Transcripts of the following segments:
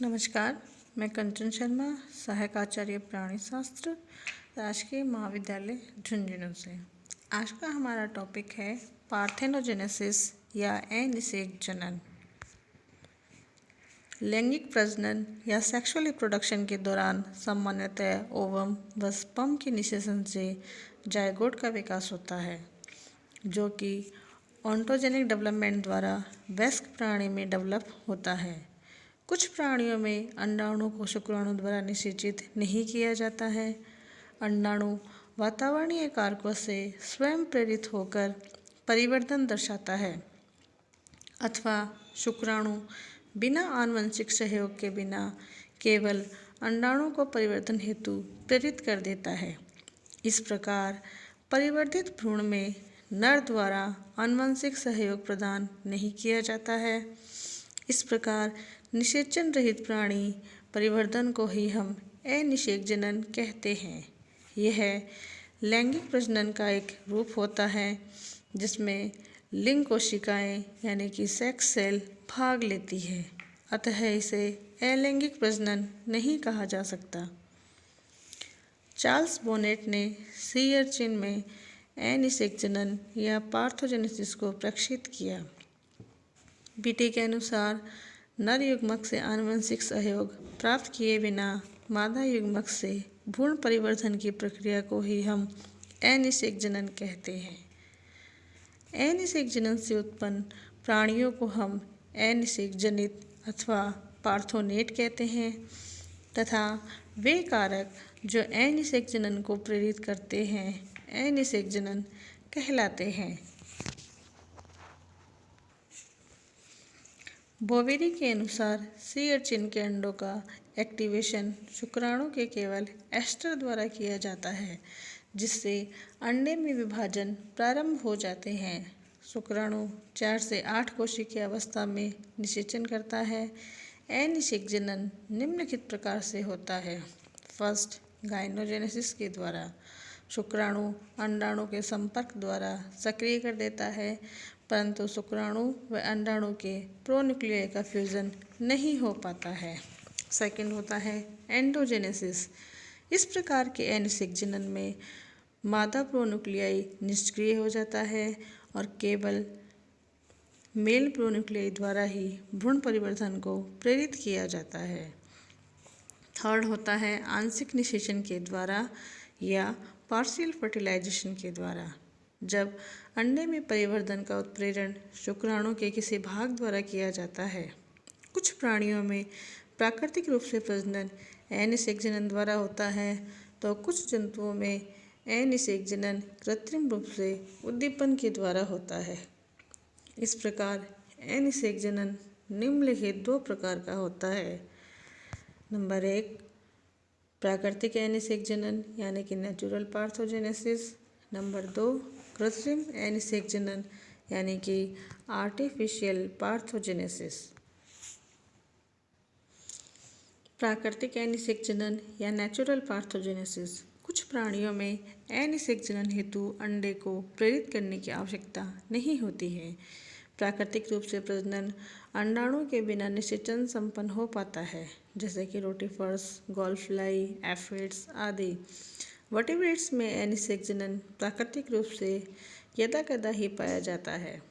नमस्कार, मैं कंचन शर्मा, सहायक आचार्य प्राणी शास्त्र, राजकीय महाविद्यालय झुंझुनू से। आज का हमारा टॉपिक है पार्थेनोजेनेसिस या अनिषेक जनन। लैंगिक प्रजनन या सेक्सुअल रिप्रोडक्शन के दौरान सामान्यतः ओवम व स्पर्म के निषेचन से जायगोट का विकास होता है, जो कि ऑन्टोजेनिक डेवलपमेंट द्वारा वयस्क प्राणी में डेवलप होता है। कुछ प्राणियों में अंडाणु को शुक्राणु द्वारा निषेचित नहीं किया जाता है। अंडाणु वातावरणीय कारकों से स्वयं प्रेरित होकर परिवर्तन दर्शाता है, अथवा शुक्राणु बिना आनुवंशिक सहयोग के बिना केवल अंडाणु को परिवर्तन हेतु प्रेरित कर देता है। इस प्रकार परिवर्तित भ्रूण में नर द्वारा आनुवंशिक सहयोग प्रदान नहीं किया जाता है। इस प्रकार निषेचन रहित प्राणी परिवर्तन को ही हम अनिषेक जनन कहते हैं। यह लैंगिक प्रजनन का एक रूप होता है जिसमें लिंग कोशिकाएं यानी कि सेक्स सेल भाग लेती है, अतः इसे अलैंगिक प्रजनन नहीं कहा जा सकता। चार्ल्स बोनेट ने सी अर्चिन में अनिषेक जनन या पार्थोजेनेसिस को प्रक्षिप्त किया। बीटी के अनुसार नर युग्मक से आनुवंशिक सहयोग प्राप्त किए बिना मादा युग्मक से भ्रूण परिवर्धन की प्रक्रिया को ही हम अनिषेक जनन कहते हैं। अनिषेक जनन से उत्पन्न प्राणियों को हम अनिषेक जनित अथवा पार्थोनेट कहते हैं, तथा वे कारक जो अनिषेक जनन को प्रेरित करते हैं अनिषेक जनन कहलाते हैं। बोवेरी के अनुसार सी अर्चिन के अंडों का एक्टिवेशन शुक्राणु के केवल एस्टर द्वारा किया जाता है, जिससे अंडे में विभाजन प्रारंभ हो जाते हैं। शुक्राणु 4 से 8 कोशिकीय अवस्था में निषेचन करता है। अनिषेक जनन निम्नलिखित प्रकार से होता है। फर्स्ट, गाइनोजेनेसिस के द्वारा शुक्राणु अंडाणु के संपर्क द्वारा सक्रिय कर देता है, परंतु शुक्राणु व अंडाणु के प्रोन्यूक्लियाई का फ्यूजन नहीं हो पाता है। सेकंड होता है एंडोजेनेसिस। इस प्रकार के अनिषेक जनन में मादा प्रोन्यूक्लियाई निष्क्रिय हो जाता है और केवल मेल प्रोन्यूक्लियाई द्वारा ही भ्रूण परिवर्धन को प्रेरित किया जाता है। थर्ड होता है आंशिक निषेचन के द्वारा या पार्शियल फर्टिलाइजेशन के द्वारा। जब अंडे में परिवर्धन का उत्प्रेरण शुक्राणु के किसी भाग द्वारा किया जाता है। कुछ प्राणियों में प्राकृतिक रूप से प्रजनन अनिषेक जनन द्वारा होता है, तो कुछ जंतुओं में अनिषेक जनन कृत्रिम रूप से उद्दीपन के द्वारा होता है। इस प्रकार अनिषेक जनन निम्नलिखित 2 प्रकार का होता है। नंबर 1, प्राकृतिक अनिषेक जनन यानी कि नेचुरल पार्थोजेनेसिस। नंबर 2, कृत्रिम अनिषेक जनन यानी कि आर्टिफिशियल पार्थोजेनेसिस। प्राकृतिक अनिषेक जनन या नेचुरल पार्थोजेनेसिस। कुछ प्राणियों में अनिषेक जनन हेतु अंडे को प्रेरित करने की आवश्यकता नहीं होती है। प्राकृतिक रूप से प्रजनन अंडाणु के बिना निषेचन संपन्न हो पाता है, जैसे कि रोटिफर्स, गोल्डफ्लाई, एफिड्स आदि। वर्टिब्रेट्स में अनिषेक जनन प्राकृतिक रूप से यदा-कदा ही पाया जाता है।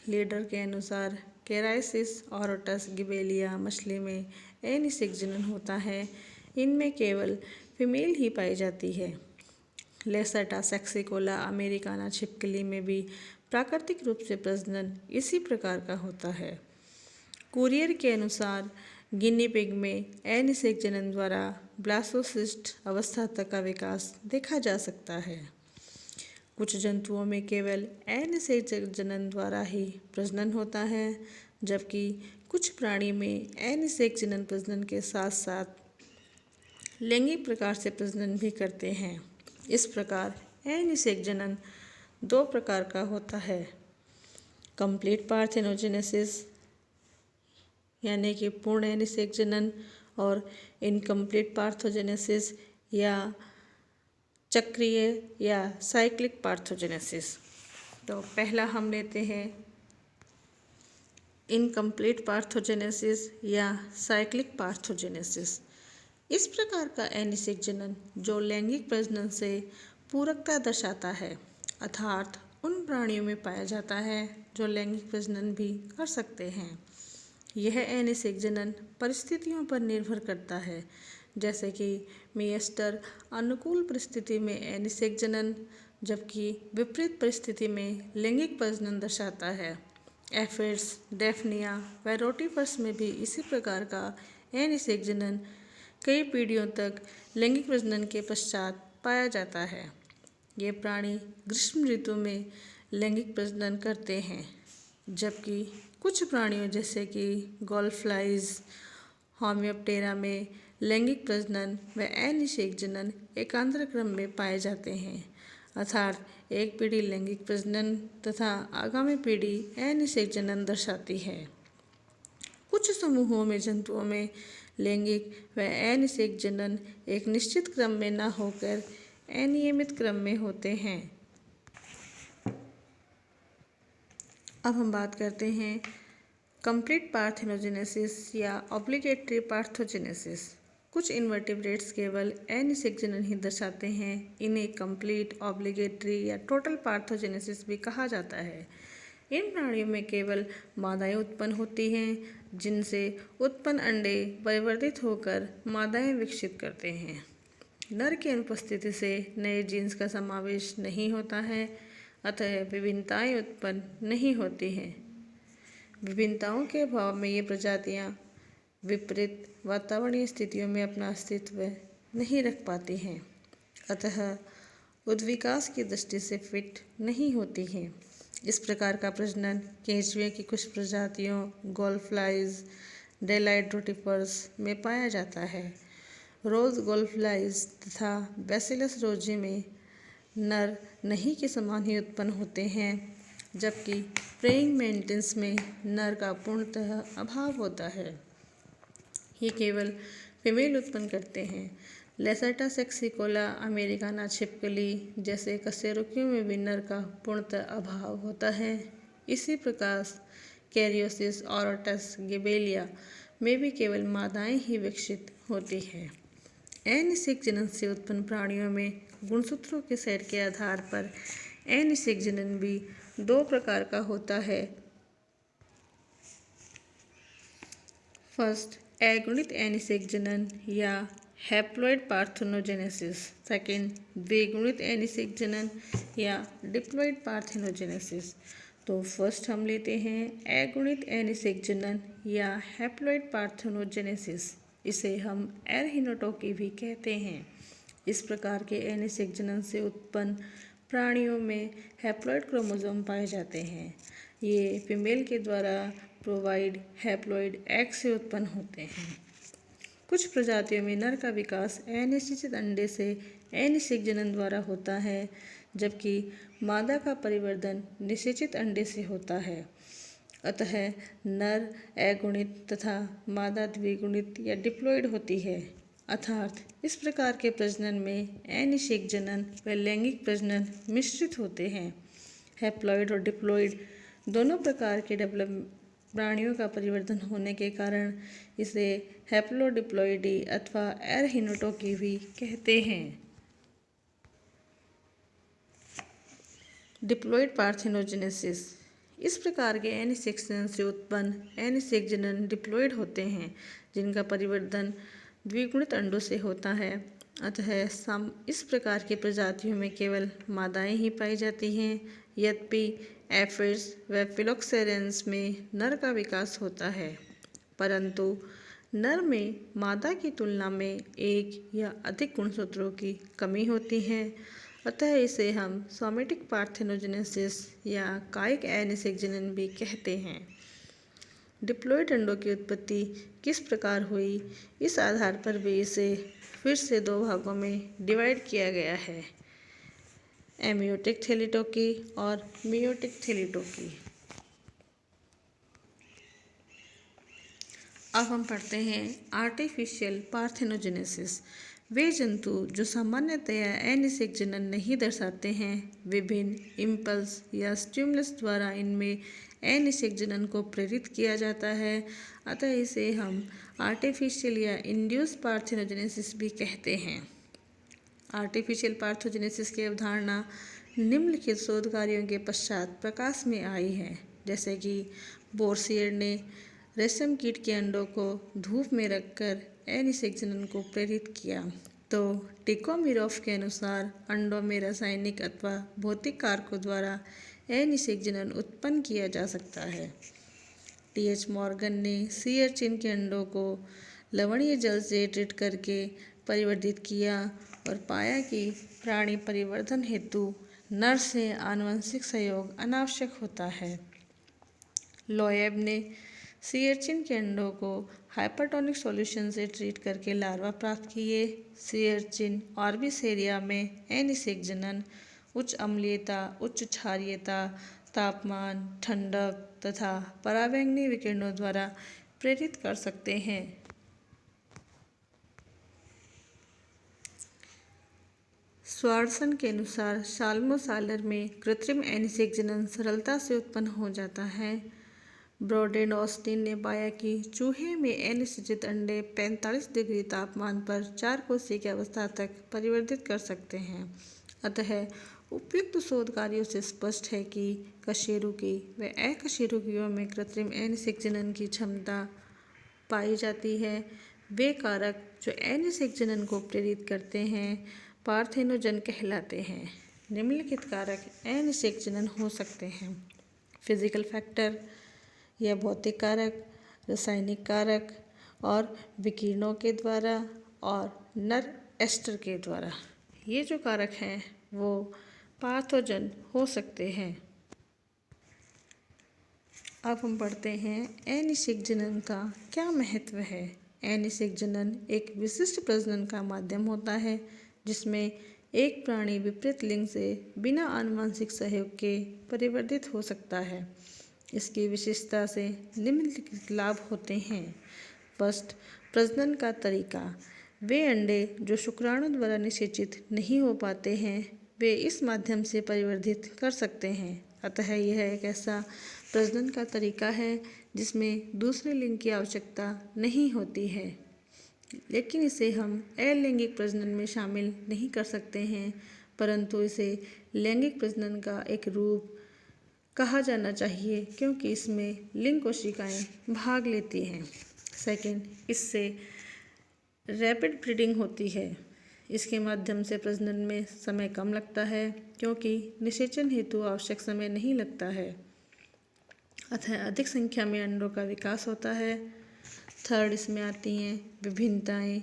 लीडर के अनुसार केराइसिस ऑरोटस गिबेलिया मछली में अनिषेक जनन होता है। इनमें केवल फीमेल ही पाई जाती है। लेसर्टा सेक्सिकोला अमेरिकाना छिपकली में भी प्राकृतिक रूप से प्रजनन इसी प्रकार का होता है। कुरियर के अनुसार गिनी पिग में अनिषेक जनन द्वारा ब्लास्टोसिस्ट अवस्था तक का विकास देखा जा सकता है। कुछ जंतुओं में केवल अनिषेक जनन द्वारा ही प्रजनन होता है, जबकि कुछ प्राणी में अनिषेक जनन प्रजनन के साथ साथ लैंगिक प्रकार से प्रजनन भी करते हैं। इस प्रकार अनिषेक जनन 2 प्रकार का होता है। कंप्लीट पार्थेनोजेनेसिस यानी कि पूर्ण अनिषेक जनन और इनकम्प्लीट पार्थोजेनेसिस या चक्रीय या साइक्लिक पार्थोजेनेसिस। तो पहला हम लेते हैं इनकम्प्लीट पार्थोजेनेसिस या साइक्लिक पार्थोजेनेसिस। इस प्रकार का अनिषेक जनन जो लैंगिक प्रजनन से पूरकता दर्शाता है, अर्थात उन प्राणियों में पाया जाता है जो लैंगिक प्रजनन भी कर सकते हैं। यह अनिषेक जनन परिस्थितियों पर निर्भर करता है, जैसे कि मिएस्टर अनुकूल परिस्थिति में अनिषेक जनन, जबकि विपरीत परिस्थिति में लैंगिक प्रजनन दर्शाता है। एफिड्स, डेफनिया व रोटिफर्स में भी इसी प्रकार का अनिषेक जनन कई पीढ़ियों तक लैंगिक प्रजनन के पश्चात पाया जाता है। ये प्राणी ग्रीष्म ऋतु में लैंगिक प्रजनन करते हैं, जबकि कुछ प्राणियों जैसे कि गोल्डफ्लाइज, होमियोप्टेरा में लैंगिक प्रजनन व अनिषेक जनन एकांतर क्रम में पाए जाते हैं, अर्थात एक पीढ़ी लैंगिक प्रजनन तथा आगामी पीढ़ी अनिषेक जनन दर्शाती है। कुछ समूहों में जंतुओं में लैंगिक व अनिषेक जनन एक निश्चित क्रम में न होकर अनियमित क्रम में होते हैं। अब हम बात करते हैं कंप्लीट पार्थेनोजेनेसिस या ऑब्लिगेटरी पार्थोजेनेसिस। कुछ इनवर्टिब्रेट्स केवल अनिषेक जनन ही दर्शाते हैं। इन्हें कंप्लीट, ऑब्लिगेटरी या टोटल पार्थोजेनेसिस भी कहा जाता है। इन प्राणियों में केवल मादाएं उत्पन्न होती हैं, जिनसे उत्पन्न अंडे परिवर्तित होकर मादाएं विकसित करते हैं। नर की अनुपस्थिति से नए जीन्स का समावेश नहीं होता है, अतः विभिन्नताएं उत्पन्न नहीं होती हैं। विभिन्नताओं के अभाव में ये प्रजातियां विपरीत वातावरणीय स्थितियों में अपना अस्तित्व नहीं रख पाती हैं, अतः उद्विकास की दृष्टि से फिट नहीं होती हैं। इस प्रकार का प्रजनन केंचुए की कुछ प्रजातियों, गोल्डफ्लाइज, डेलाइट रोटिफर्स में पाया जाता है। रोज गोल्डफ्लाइज तथा बैसिलस रोजी में नर नहीं के समान ही उत्पन्न होते हैं, जबकि प्रेइंग मेंटिस में नर का पूर्णतः अभाव होता है। ये केवल फीमेल उत्पन्न करते हैं। लेसर्टा सेक्सिकोला अमेरिकाना छिपकली जैसे कशेरुकियों में भी नर का पूर्णतः अभाव होता है। इसी प्रकार कैरियोसिस ऑरोटस गिबेलिया में भी केवल मादाएं ही विकसित होती है। अनिषेक जनन से उत्पन्न प्राणियों में गुणसूत्रों के सेट के आधार पर अनिषेक जनन भी दो प्रकार का होता है। फर्स्ट, अगुणित अनिषेक जनन या हैप्लॉइड पार्थेनोजेनेसिस। सेकेंड, द्विगुणित अनिषेक जनन या डिप्लॉइड पार्थेनोजेनेसिस। तो फर्स्ट हम लेते हैं अगुणित अनिषेक जनन या हैप्लॉइड पार्थेनोजेनेसिस। इसे हम एरहेनिटोकी भी कहते हैं। इस प्रकार के अनिषेक जनन से उत्पन्न प्राणियों में हैप्लॉइड क्रोमोसोम पाए जाते हैं। ये फीमेल के द्वारा प्रोवाइड हैप्लॉइड एग से उत्पन्न होते हैं। कुछ प्रजातियों में नर का विकास अनिषेचित अंडे से अनिषेक जनन द्वारा होता है, जबकि मादा का परिवर्धन निषेचित अंडे से होता है। अतः नर अगुणित तथा मादा द्विगुणित या डिप्लॉइड होती है, अर्थात इस प्रकार के प्रजनन में अनिषेक जनन व लैंगिक प्रजनन मिश्रित होते हैं। हैप्लॉइड और डिप्लॉइड दोनों प्रकार के प्राणियों का परिवर्तन होने के कारण इसे हैप्लोडिप्लॉइडी अथवा एरहेनिटोकी भी कहते हैं। Diploid parthenogenesis. इस प्रकार के अनिषेक जनन से उत्पन्न अनिषेक जनन डिप्लॉइड होते हैं, जिनका परिवर्तन द्विगुणित अंडों से होता है। अतः इस प्रकार की प्रजातियों में केवल मादाएं ही पाई जाती हैं, यद्यपि एफिड्स व फिलोक्सेरेंस में नर का विकास होता है, परंतु नर में मादा की तुलना में एक या अधिक गुणसूत्रों की कमी होती है। अतः इसे हम सोमेटिक पार्थेनोजेनेसिस या कायिक अनिषेक जनन भी कहते हैं। डिप्लॉइड अंडों की उत्पत्ति किस प्रकार हुई, इस आधार पर भी इसे फिर से दो भागों में डिवाइड किया गया है, एमियोटिक थैलिटोकी और मियोटिक थैलिटोकी। अब हम पढ़ते हैं आर्टिफिशियल पार्थेनोजेनेसिस। वे जंतु जो सामान्यतया अनिषेक जनन नहीं दर्शाते हैं, विभिन्न इम्पल्स या स्टिमुलस द्वारा इनमें अनिषेक जनन को प्रेरित किया जाता है। अतः इसे हम आर्टिफिशियल या इंड्यूस पार्थेनोजेनेसिस भी कहते हैं। आर्टिफिशियल पार्थोजेनेसिस की अवधारणा निम्नलिखित शोध कार्यों के पश्चात प्रकाश में आई है, जैसे कि बोर्सियर ने रेशम कीट के अंडों को धूप में रखकर अनिषेक जनन को प्रेरित किया। तो टिकोमिरोव के अनुसार अंडों में रासायनिक अथवा भौतिक कारकों द्वारा अनिषेक जनन उत्पन्न किया जा सकता है। टी.एच. मॉर्गन ने सी अर्चिन के अंडों को लवणीय जल से ट्रीट करके परिवर्धित किया और पाया कि प्राणी परिवर्धन हेतु नर से आनुवंशिक सहयोग अनावश्यक होता है। लोएब ने सी अर्चिन के अंडों को हाइपरटोनिक सॉल्यूशन से ट्रीट करके लार्वा प्राप्त किए। सी अर्चिन ऑर्बिसेरिया में अनिषेक जनन उच्च अम्लीयता, उच्च क्षारीयता, तापमान, ठंडक तथा पराबैंगनी विकिरणों द्वारा प्रेरित कर सकते हैं। स्वार्सन के अनुसार साल्मोसालर में कृत्रिम अनिषेक जनन सरलता से उत्पन्न हो जाता है। ब्रोडेन ऑस्टिन ने पाया कि चूहे में अनिषेचित अंडे 45 डिग्री तापमान पर 4 कोशिका की अवस्था तक परिवर्तित कर सकते हैं। अतः उपयुक्त शोध कार्यों से स्पष्ट है कि कशेरुकी व अकशेरुकियों में कृत्रिम अनिषेक जनन की क्षमता पाई जाती है। वे कारक जो अनिषेक जनन को प्रेरित करते हैं पार्थेनोजन कहलाते हैं। निम्नलिखित कारक अनिषेक जनन हो सकते हैं: फिजिकल फैक्टर या भौतिक कारक, रासायनिक कारक और विकिरणों के द्वारा और नर एस्टर के द्वारा। ये जो कारक हैं वो पाथोजन हो सकते हैं। अब हम पढ़ते हैं अनिषेक जनन का क्या महत्व है। अनिषेक जनन एक विशिष्ट प्रजनन का माध्यम होता है जिसमें एक प्राणी विपरीत लिंग से बिना आनुवंशिक सहयोग के परिवर्धित हो सकता है। इसकी विशेषता से निम्नलिखित लाभ होते हैं। फर्स्ट, प्रजनन का तरीका। वे अंडे जो शुक्राणु द्वारा निषेचित नहीं हो पाते हैं वे इस माध्यम से परिवर्धित कर सकते हैं। अतः यह एक ऐसा प्रजनन का तरीका है जिसमें दूसरे लिंग की आवश्यकता नहीं होती है, लेकिन इसे हम अलैंगिक प्रजनन में शामिल नहीं कर सकते हैं, परंतु इसे लैंगिक प्रजनन का एक रूप कहा जाना चाहिए क्योंकि इसमें लिंग कोशिकाएं भाग लेती हैं। सेकंड, इससे रैपिड ब्रीडिंग होती है। इसके माध्यम से प्रजनन में समय कम लगता है क्योंकि निषेचन हेतु आवश्यक समय नहीं लगता है, अतः अधिक संख्या में अंडों का विकास होता है। थर्ड, इसमें आती हैं विभिन्नताएं।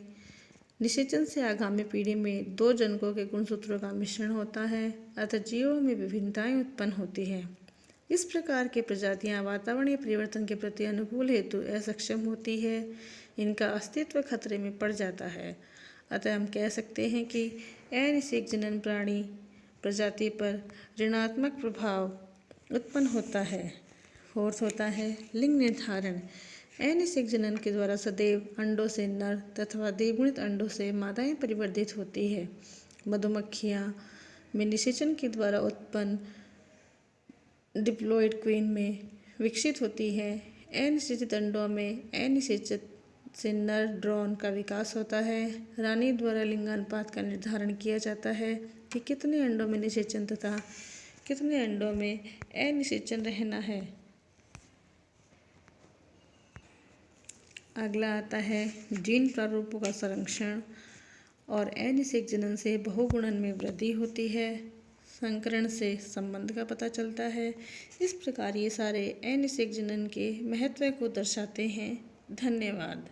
निषेचन से आगामी पीढ़ी में 2 जनकों के गुणसूत्रों का मिश्रण होता है, अतः जीवों में विभिन्नताएं उत्पन्न होती हैं। इस प्रकार की प्रजातियां वातावरणीय परिवर्तन के प्रति अनुकूल हेतु असक्षम होती है, इनका अस्तित्व खतरे में पड़ जाता है। अतः हम कह सकते हैं कि अनिषेक जनन प्राणी प्रजाति पर ऋणात्मक प्रभाव उत्पन्न होता है। फोर्थ होता है लिंग निर्धारण। अनिषेक जनन के द्वारा सदैव अंडों से नर तथा द्विगुणित अंडों से मादाएं परिवर्धित होती है। मधुमक्खियां में निषेचन के द्वारा उत्पन्न डिप्लॉइड क्वीन में विकसित होती है। अनिषेचित अंडों में अनिषेचित से नर ड्रोन का विकास होता है। रानी द्वारा लिंगानुपात का निर्धारण किया जाता है कि कितने अंडों में निषेचन तथा कितने अंडों में अनिषेचन रहना है। अगला आता है जीन प्रारूपों का संरक्षण और अनिषेक जनन से बहुगुणन में वृद्धि होती है। संकरण से संबंध का पता चलता है। इस प्रकार ये सारे अनिषेक जनन के महत्व को दर्शाते हैं। धन्यवाद।